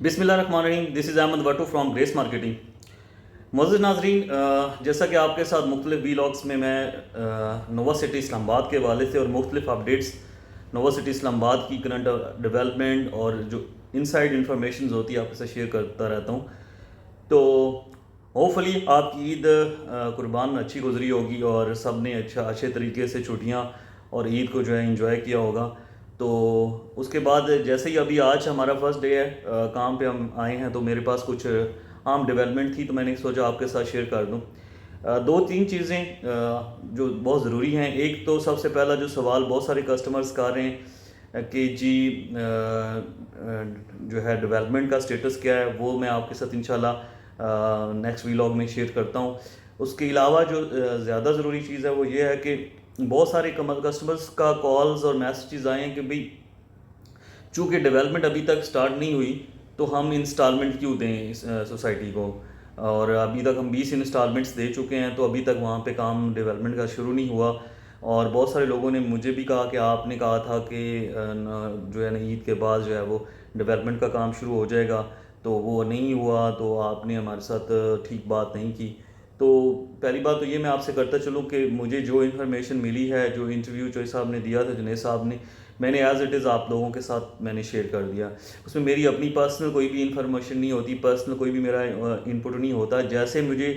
बिस्मिल्लाहिर्रहमानिर्रहीम। This is Ahmad Wattoo from Grace Marketing. मोअज़्ज़िज़ नाज़रीन, जैसा कि आपके साथ मुख्तलिफ वीलॉग्स में मैं नोवा सिटी इस्लामाबाद के हवाले से और मुख्तलिफ अपडेट्स नोवा सिटी इस्लामाबाद की करंट डेवलपमेंट और जो इनसाइड इंफॉर्मेशन होती है आपके साथ शेयर करता रहता हूँ। तो होपफुली आपकी ईद कुर्बान अच्छी गुजरी होगी और सब ने अच्छे तरीके से छुट्टियाँ और ईद को जो है इंजॉय किया होगा। तो उसके बाद जैसे ही अभी आज हमारा फर्स्ट डे है, काम पे हम आए हैं, तो मेरे पास कुछ आम डेवलपमेंट थी, तो मैंने सोचा आपके साथ शेयर कर दूं। दो तीन चीज़ें जो बहुत ज़रूरी हैं। एक तो सबसे पहला जो सवाल बहुत सारे कस्टमर्स कर रहे हैं कि जी जो है डेवलपमेंट का स्टेटस क्या है, वो मैं आपके साथ इंशाल्लाह नेक्स्ट वीलॉग में शेयर करता हूँ। उसके अलावा जो ज़्यादा ज़रूरी चीज़ है वो ये है कि बहुत सारे कस्टमर्स का कॉल्स और मैसेजेस आए हैं कि भाई चूँकि डेवलपमेंट अभी तक स्टार्ट नहीं हुई तो हम इंस्टॉलमेंट क्यों दें इस सोसाइटी को, और अभी तक हम 20 इंस्टॉलमेंट्स दे चुके हैं, तो अभी तक वहाँ पे काम डेवलपमेंट का शुरू नहीं हुआ। और बहुत सारे लोगों ने मुझे भी कहा कि आपने कहा था कि जो है ना ईद के बाद जो है वो डेवलपमेंट का काम शुरू हो जाएगा, तो वो नहीं हुआ, तो आपने हमारे साथ ठीक बात नहीं की। तो पहली बात तो ये मैं आपसे करता चलूँ कि मुझे जो इन्फॉर्मेशन मिली है, जो इंटरव्यू जो साहब ने दिया था, जुनेद साहब ने, मैंने एज़ इट इज़ आप लोगों के साथ मैंने शेयर कर दिया। उसमें मेरी अपनी पर्सनल कोई भी इन्फॉर्मेशन नहीं होती, पर्सनल कोई भी मेरा इनपुट नहीं होता। जैसे मुझे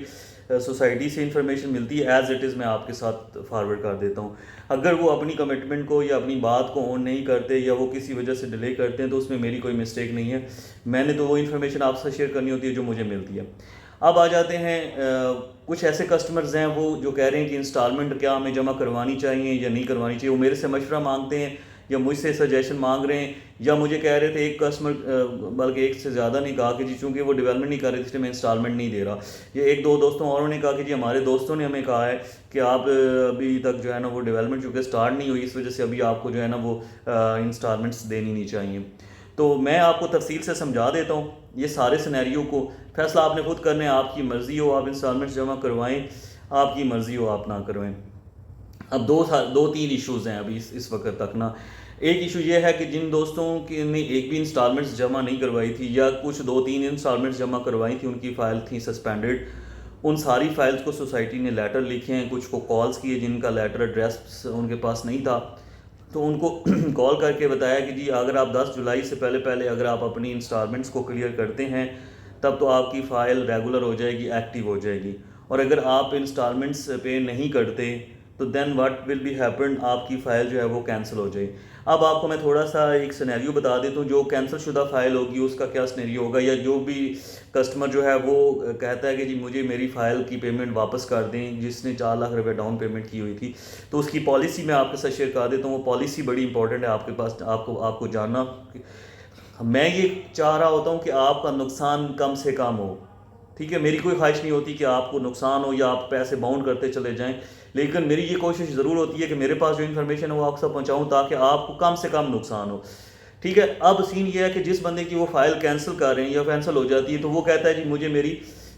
सोसाइटी से इन्फॉर्मेशन मिलती है एज़ इट इज़ मैं आपके साथ फॉरवर्ड कर देता हूँ। अगर वो अपनी कमिटमेंट को या अपनी बात को ऑन नहीं करते या वो किसी वजह से डिले करते हैं तो उसमें मेरी कोई मिस्टेक नहीं है। मैंने तो वो इन्फॉर्मेशन आपसे शेयर करनी होती है जो मुझे मिलती है। अब आ जाते हैं कुछ ऐसे कस्टमर्स हैं वो जो कह रहे हैं कि इंस्टॉलमेंट क्या हमें जमा करवानी चाहिए या नहीं करवानी चाहिए। वो मेरे से मशवरा मांगते हैं या मुझसे सजेशन मांग रहे हैं, या मुझे कह रहे थे, एक कस्टमर बल्कि एक से ज़्यादा ने कहा कि जी चूँकि वो डेवलपमेंट नहीं कर रहे थे इसलिए मैं इंस्टॉलमेंट नहीं दे रहा। ये एक दो दोस्तों और ने कहा कि जी हमारे दोस्तों ने हमें कहा है कि आप अभी तक जो है ना वो डेवलपमेंट चूँकि स्टार्ट नहीं हुई, इस वजह से अभी आपको जो है ना वो इंस्टॉलमेंट्स देनी नहीं चाहिए। तो मैं आपको तफसील से समझा देता हूँ ये सारे सिनेरियो को। फैसला आपने खुद करना है, आपकी मर्ज़ी हो आप इंस्टॉलमेंट्स जमा करवाएं, आपकी मर्ज़ी हो आप ना करवाएं। अब दो तीन इश्यूज़ हैं अभी इस वक्त तक ना। एक इशू ये है कि जिन दोस्तों की ने एक भी इंस्टॉलमेंट्स जमा नहीं करवाई थी या कुछ दो तीन इंस्टॉलमेंट्स जमा करवाई थी, उनकी फ़ाइल थी सस्पेंडेड। उन सारी फाइल्स को सोसाइटी ने लेटर लिखे हैं, कुछ को कॉल्स किए जिनका लेटर एड्रेस उनके पास नहीं था, तो उनको कॉल करके बताया कि जी अगर आप 10 जुलाई से पहले पहले अगर आप अपनी इंस्टॉलमेंट्स को क्लियर करते हैं तब तो आपकी फ़ाइल रेगुलर हो जाएगी, एक्टिव हो जाएगी। और अगर आप इंस्टॉलमेंट्स पे नहीं करते तो then what will be happen, आपकी फ़ाइल जो है वो कैंसिल हो जाए। अब आपको मैं थोड़ा सा एक सिनेरियो बता देता हूँ, जो कैंसिल शुदा फ़ाइल होगी उसका क्या सिनेरियो होगा, या जो भी कस्टमर जो है वो कहता है कि जी मुझे मेरी फ़ाइल की पेमेंट वापस कर दें जिसने 4 लाख रुपए डाउन पेमेंट की हुई थी, तो उसकी पॉलिसी मैं आपके साथ शेयर कर देता हूँ। वो पॉलिसी बड़ी इंपॉर्टेंट है आपके पास, आपको जानना। मैं ये चाह रहा होता हूँ कि आपका नुकसान कम से कम हो, ठीक है। मेरी कोई ख्वाहिश नहीं होती कि आपको नुकसान हो या आप पैसे बाउंड करते चले जाएं, लेकिन मेरी ये कोशिश ज़रूर होती है कि मेरे पास जो इन्फॉर्मेशन है वो आपके साथ पहुँचाऊँ ताकि आपको कम से कम नुकसान हो, ठीक है। अब सीन ये है कि जिस बंदे की वो फ़ाइल कैंसिल कर रहे हैं या कैंसिल हो जाती है तो वो कहता है जी मुझे मेरी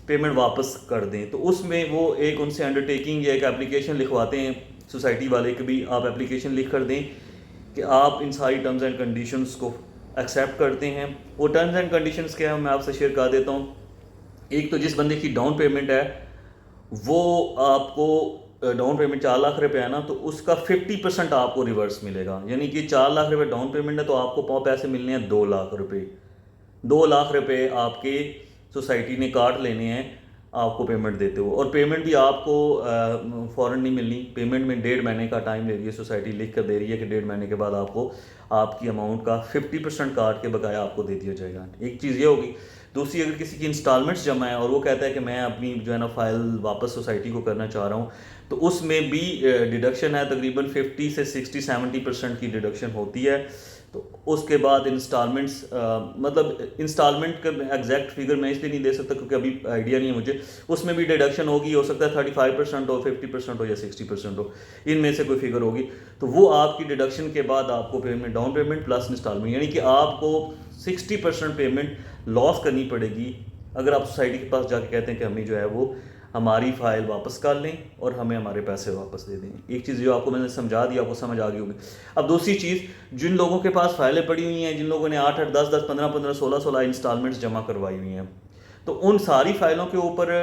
पेमेंट वापस कर दें, तो उसमें वो एक उनसे अंडरटेकिंग या एक एप्लीकेशन लिखवाते हैं सोसाइटी वाले कि भी आप एप्लीकेशन लिख कर दें कि आप इन सारी टर्म्स एंड कंडीशंस को एक्सेप्ट करते हैं। वो टर्म्स एंड कंडीशंस क्या है मैं आपसे शेयर कर देता हूँ। एक तो जिस बंदे की डाउन पेमेंट है वो आपको डाउन पेमेंट 4 लाख रुपए है ना, तो उसका 50% आपको रिवर्स मिलेगा। यानी कि 4 लाख रुपए डाउन पेमेंट है तो आपको पैसे मिलने हैं 2 लाख रुपए। 2 लाख रुपए आपके सोसाइटी ने काट लेने हैं आपको पेमेंट देते हो, और पेमेंट भी आपको फ़ौरन नहीं मिलनी। पेमेंट में 1.5 महीने का टाइम ले रही है सोसाइटी, लिख कर दे रही है कि 1.5 महीने के बाद आपको आपकी अमाउंट का 50% काट के बकाया आपको दे दिया जाएगा। एक चीज़ ये होगी। दूसरी, अगर किसी की इंस्टॉलमेंट्स जमा है और वो कहता है कि मैं अपनी जो है ना फ़ाइल वापस सोसाइटी को करना चाह रहा हूँ, तो उसमें भी डिडक्शन है, तकरीबन 50 से 60-70% की डिडक्शन होती है। तो उसके बाद इंस्टॉलमेंट्स मतलब इंस्टॉलमेंट का एग्जैक्ट फिगर मैं इसलिए नहीं दे सकता क्योंकि अभी आइडिया नहीं है मुझे। उसमें भी डिडक्शन होगी, हो सकता है 35% हो, 50% हो या 60% हो, इनमें से कोई फिगर होगी। तो वो आपकी डिडक्शन के बाद आपको payment, down payment plus installment, यानी कि आपको 60% पेमेंट लॉस करनी पड़ेगी अगर आप सोसाइटी के पास जाके कहते हैं कि हमें जो है वो हमारी फ़ाइल वापस कर लें और हमें हमारे पैसे वापस दे दें। एक चीज़ जो आपको मैंने समझा दी, आपको समझ आ गई होगी। अब दूसरी चीज़, जिन लोगों के पास फाइलें पड़ी हुई हैं, जिन लोगों ने 8-8, 10-10, 15-15, 16-16 इंस्टॉलमेंट्स जमा करवाई हुई हैं, तो उन सारी फाइलों के ऊपर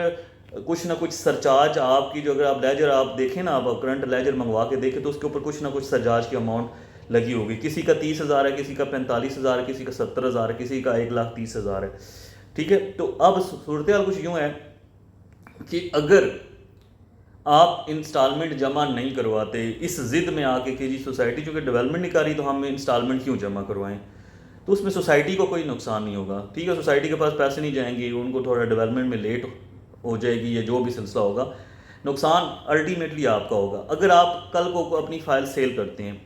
कुछ ना कुछ सरचार्ज आपकी, जो अगर आप लेजर आप देखें ना, आप करंट लेजर मंगवा के देखें तो उसके ऊपर कुछ ना कुछ सरचार्ज की अमाउंट लगी होगी। किसी का 30,000 है, किसी का 45,000 है, किसी का 70,000 है, किसी का 1,30,000 है। ठीक है, तो अब सूरत हाल कुछ यूँ है कि अगर आप इंस्टॉलमेंट जमा नहीं करवाते, इस ज़िद में आके कि जी सोसाइटी चूँकि डेवलपमेंट नहीं कर रही तो हम इंस्टॉलमेंट क्यों जमा करवाएं, तो उसमें सोसाइटी को कोई नुकसान नहीं होगा। ठीक है, सोसाइटी के पास पैसे नहीं जाएंगे, उनको थोड़ा डेवलपमेंट में लेट हो जाएगी या जो भी सिलसिला होगा, नुकसान अल्टीमेटली आपका होगा। अगर आप कल को अपनी फ़ाइल सेल करते हैं,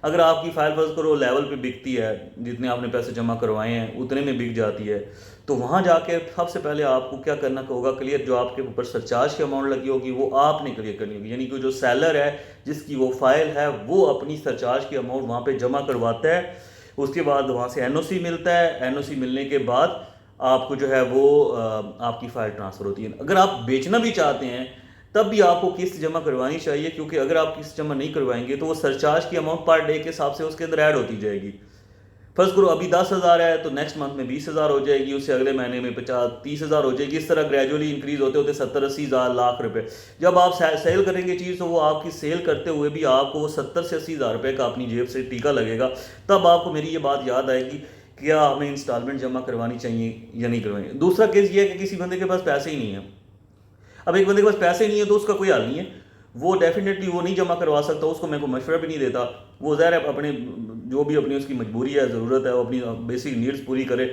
अगर आपकी फ़ाइल फर्ज करो लेवल पे बिकती है, जितने आपने पैसे जमा करवाए हैं उतने में बिक जाती है, तो वहाँ जाके सबसे पहले आपको क्या करना होगा, क्लियर जो आपके ऊपर सरचार्ज की अमाउंट लगी होगी वो आपने क्लियर करनी होगी। यानी कि जो सेलर है जिसकी वो फाइल है वो अपनी सरचार्ज की अमाउंट वहाँ पे जमा करवाता है। उसके बाद वहाँ से एनओसी मिलता है, एनओसी मिलने के बाद आपको जो है वो आपकी फ़ाइल ट्रांसफ़र होती है। अगर आप बेचना भी चाहते हैं तब भी आपको किस्त जमा करवानी चाहिए, क्योंकि अगर आप किस्त जमा नहीं करवाएंगे तो वो सरचार्ज की अमाउंट पर डे के हिसाब से उसके अंदर ऐड होती जाएगी। फर्ज करो अभी 10,000 है तो नेक्स्ट मंथ में 20,000 हो जाएगी, उससे अगले महीने में 50-30,000 हो जाएगी। इस तरह ग्रेजुअली इंक्रीज होते होते 70-80,000 लाख रुपए। जब आप सेल करेंगे चीज़ तो वो आपकी सेल करते हुए भी आपको वो 70 से 80,000 रुपये का अपनी जेब से टीका लगेगा। तब आपको मेरी ये बात याद आएगी क्या हमें इंस्टॉलमेंट जमा करवानी चाहिए या नहीं करवानी। दूसरा केस ये है कि किसी बंदे के पास पैसे ही नहीं है। अब एक बंदे के पास पैसे नहीं है तो उसका कोई हल नहीं है, वो डेफिनेटली वो नहीं जमा करवा सकता, उसको मैं कोई मशवरा भी नहीं देता। वो ज़ाहिर है अपने जो भी अपनी उसकी मजबूरी है, ज़रूरत है, वो अपनी बेसिक नीड्स पूरी करे।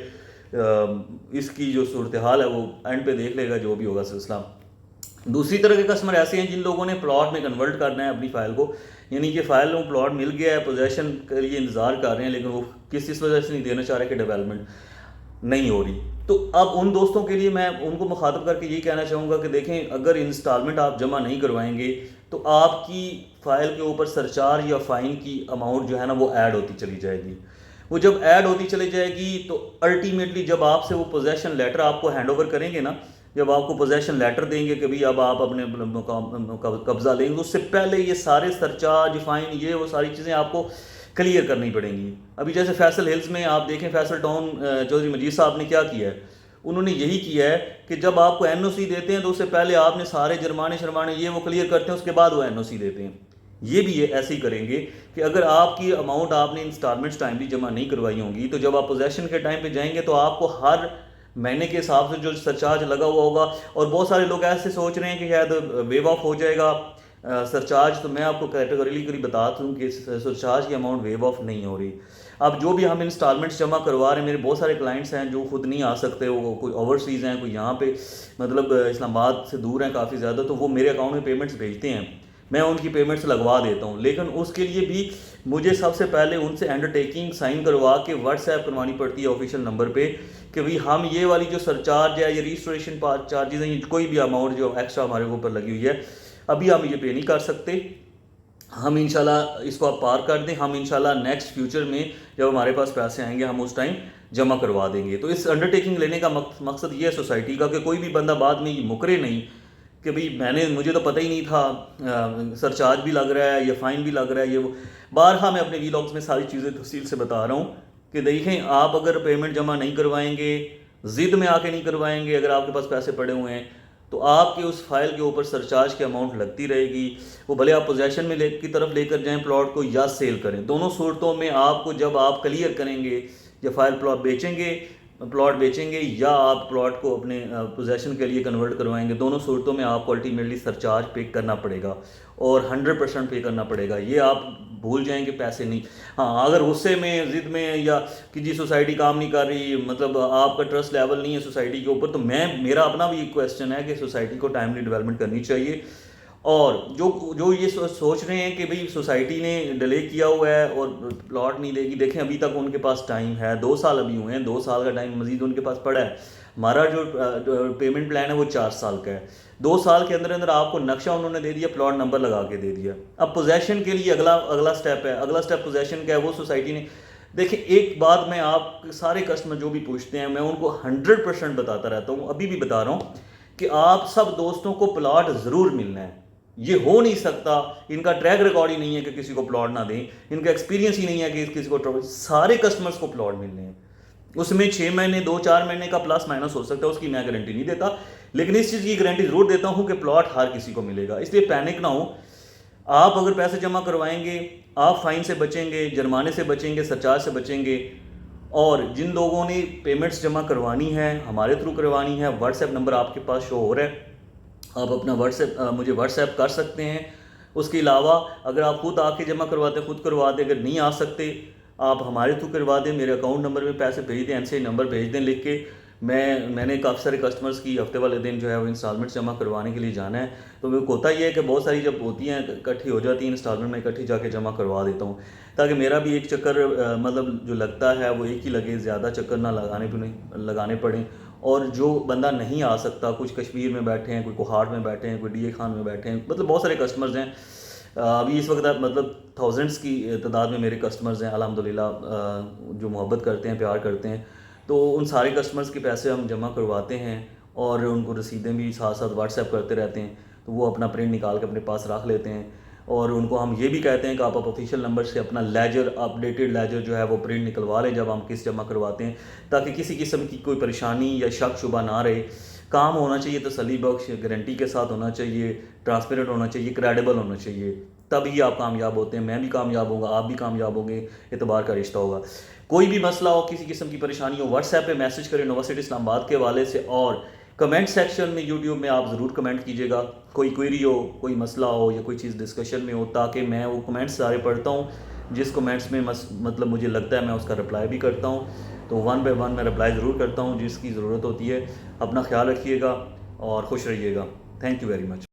इसकी जो सूरत हाल है वो एंड पे देख लेगा जो भी होगा सिलसिला। दूसरी तरह के कस्टमर ऐसे हैं जिन लोगों ने प्लॉट में कन्वर्ट करना है अपनी फ़ाइल को, यानी कि फ़ाइल में प्लॉट मिल गया है, पोजेसन के लिए इंतज़ार कर रहे हैं, लेकिन वो किस वजह से नहीं देना चाह रहे कि डेवलपमेंट नहीं हो रही। तो अब उन दोस्तों के लिए मैं उनको मुखातब करके यही कहना चाहूँगा कि देखें, अगर इंस्टॉलमेंट आप जमा नहीं करवाएंगे तो आपकी फ़ाइल के ऊपर सरचार्ज या फ़ाइन की अमाउंट जो है ना वो ऐड होती चली जाएगी। वो जब ऐड होती चली जाएगी तो अल्टीमेटली जब आपसे वो पोजेसन लेटर आपको हैंड ओवर करेंगे ना, जब आपको पोजेसन लेटर देंगे कि भाई अब आप अपने कब्ज़ा लेंगे, तो उससे पहले ये सारे सरचार्ज, फ़ाइन, ये वो सारी चीज़ें आपको क्लियर करनी पड़ेंगी। अभी जैसे फैसल हिल्स में आप देखें, फैसल टाउन चौधरी मजीद साहब ने क्या किया है, उन्होंने यही किया है कि जब आपको एनओसी देते हैं तो उससे पहले आपने सारे जुर्माने शर्माने ये वो क्लियर करते हैं, उसके बाद वो एनओसी देते हैं। ये भी ये ऐसे ही करेंगे कि अगर आपकी अमाउंट आपने इंस्टॉलमेंट्स टाइमली जमा नहीं करवाई होंगी तो जब आप पोजेसन के टाइम पे जाएंगे तो आपको हर महीने के हिसाब से जो सरचार्ज लगा हुआ होगा, और बहुत सारे लोग ऐसे सोच रहे हैं कि शायद वेव ऑफ हो जाएगा सरचार्ज, तो मैं आपको कैटेगोरिकली बता दूँ कि सरचार्ज की अमाउंट वेव ऑफ नहीं हो रही। अब जो भी हम इंस्टॉलमेंट्स जमा करवा रहे हैं, मेरे बहुत सारे क्लाइंट्स हैं जो खुद नहीं आ सकते, वो कोई ओवरसीज़ हैं, कोई यहाँ पे मतलब इस्लामाबाद से दूर हैं काफ़ी ज़्यादा, तो वो मेरे अकाउंट में पेमेंट्स भेजते हैं, मैं उनकी पेमेंट्स लगवा देता हूँ। लेकिन उसके लिए भी मुझे सबसे पहले उनसे अंडरटेकिंग साइन करवा के व्हाट्सएप करवानी पड़ती है ऑफिशियल नंबर पे कि भाई हम ये वाली जो सरचार्ज है, ये रजिस्ट्रेशन चार्जेस हैं, कोई भी अमाउंट जो एक्स्ट्रा हमारे ऊपर लगी हुई है, अभी हम ये पे नहीं कर सकते, हम इंशाल्लाह इसको आप पार कर दें, हम इंशाल्लाह नेक्स्ट फ्यूचर में जब हमारे पास पैसे आएंगे हम उस टाइम जमा करवा देंगे। तो इस अंडरटेकिंग लेने का मकसद ये है सोसाइटी का कि कोई भी बंदा बाद में ये मुकरे नहीं कि भाई मुझे तो पता ही नहीं था, सरचार्ज भी लग रहा है या फ़ाइन भी लग रहा है, ये वो। बारहा मैं अपने वीलॉग्स में सारी चीज़ें तफसील से बता रहा हूँ कि देखें, आप अगर पेमेंट जमा नहीं करवाएंगे, ज़िद में आके नहीं करवाएंगे, अगर आपके पास पैसे पड़े हुए हैं तो आपकी उस फाइल के ऊपर सरचार्ज की अमाउंट लगती रहेगी। वो भले आप पोजेसन में की तरफ लेकर जाएं प्लॉट को या सेल करें, दोनों सूरतों में आपको जब आप क्लियर करेंगे, जब फाइल प्लॉट बेचेंगे या आप प्लॉट को अपने पोजेसन के लिए कन्वर्ट करवाएंगे, दोनों सूरतों में आपको अल्टीमेटली सरचार्ज पे करना पड़ेगा और 100% पे करना पड़ेगा। ये आप भूल जाएंगे, पैसे नहीं। हाँ, अगर गुस्से में, ज़िद में, या कि जी सोसाइटी काम नहीं कर रही, मतलब आपका ट्रस्ट लेवल नहीं है सोसाइटी के ऊपर, तो मेरा अपना भी क्वेश्चन है कि सोसाइटी को टाइमली डेवलपमेंट करनी चाहिए। और जो ये सोच रहे हैं कि भाई सोसाइटी ने डिले किया हुआ है और प्लॉट नहीं देगी, देखें अभी तक उनके पास टाइम है, 2 साल अभी हुए हैं, 2 साल का टाइम मजीद उनके पास पड़ा है। हमारा जो पेमेंट प्लान है वो 4 साल का है। 2 साल के अंदर अंदर आपको नक्शा उन्होंने दे दिया, प्लॉट नंबर लगा के दे दिया। अब पोजेसन के लिए अगला स्टेप है, अगला स्टेप पोजेसन का है, वो सोसाइटी ने। देखिए, एक बात मैं आप सारे कस्टमर जो भी पूछते हैं मैं उनको 100% बताता रहता हूँ, अभी भी बता रहा हूँ कि आप सब दोस्तों को प्लॉट ज़रूर मिलना है। ये हो नहीं सकता, इनका ट्रैक रिकॉर्ड ही नहीं है कि किसी को प्लॉट ना दें, इनका एक्सपीरियंस ही नहीं है कि किसी को, सारे कस्टमर्स को प्लॉट मिलने हैं। उसमें 6 महीने 2-4 महीने का प्लस माइनस हो सकता है, उसकी मैं गारंटी नहीं देता, लेकिन इस चीज़ की गारंटी ज़रूर देता हूँ कि प्लॉट हर किसी को मिलेगा। इसलिए पैनिक ना हो। आप अगर पैसे जमा करवाएंगे, आप फाइन से बचेंगे, जुर्माने से बचेंगे, सरचार्ज से बचेंगे। और जिन लोगों ने पेमेंट्स जमा करवानी है, हमारे थ्रू करवानी है, व्हाट्सएप नंबर आपके पास शो हो रहा है, आप अपना मुझे व्हाट्सएप कर सकते हैं। उसके अलावा अगर आप खुद आके जमा करवाते खुद करवा दें, अगर नहीं आ सकते आप हमारे थ्रू करवा दें, मेरे अकाउंट नंबर में पैसे भेज दें, एनसीआई नंबर भेज दें लिख के। मैंने काफ़ी सारे कस्टमर्स की हफ्ते वाले दिन जो है वो इंस्टॉलमेंट जमा करवाने के लिए जाना है, तो मेरे को होता ही है कि बहुत सारी जब होती हैं इकट्ठी हो जाती हैं इंस्टॉलमेंट में, इकट्ठी जाके जमा करवा देता हूँ, ताकि मेरा भी एक चक्कर मतलब जो लगता है वो एक ही लगे, ज़्यादा चक्कर ना लगाने पड़ें। और जो बंदा नहीं आ सकता, कुछ कश्मीर में बैठे हैं, कोई कोहाट में बैठे हैं, कोई डीए खान में बैठे हैं, मतलब बहुत सारे कस्टमर्स हैं। अभी इस वक्त मतलब थाउजेंड्स की तादाद में मेरे कस्टमर्स हैं अल्हम्दुलिल्लाह, जो मोहब्बत करते हैं, प्यार करते हैं। तो उन सारे कस्टमर्स के पैसे हम जमा करवाते हैं और उनको रसीदें भी साथ साथ व्हाट्सएप करते रहते हैं, तो वो अपना प्रिंट निकाल के अपने पास रख लेते हैं। और उनको हम ये भी कहते हैं कि आप ऑफिशियल नंबर से अपना लेजर, अपडेटेड लेजर जो है वो प्रिंट निकलवा लें जब हम किस्त जमा करवाते हैं, ताकि किसी किस्म की कोई परेशानी या शक शुबा ना रहे। काम होना चाहिए तसल्ली बख्श, गारंटी के साथ होना चाहिए, ट्रांसपेरेंट होना चाहिए, क्रेडिबल होना चाहिए, तभी आप कामयाब होते हैं। मैं भी कामयाब होगा, आप भी कामयाब होंगे, एतबार का रिश्ता होगा। कोई भी मसला हो, किसी किस्म की परेशानी हो, व्हाट्सएप पे मैसेज करें नोवा सिटी इस्लामाबाद के हवाले से, और कमेंट सेक्शन में यूट्यूब में आप ज़रूर कमेंट कीजिएगा। कोई क्वेरी हो, कोई मसला हो या कोई चीज़ डिस्कशन में हो, ताकि मैं वो कमेंट्स सारे पढ़ता हूँ। जिस कमेंट्स में मतलब मुझे लगता है मैं उसका रिप्लाई भी करता हूँ, तो 1 बाय 1 मैं रिप्लाई ज़रूर करता हूँ जिसकी ज़रूरत होती है। अपना ख्याल रखिएगा और खुश रहिएगा। Thank you very much.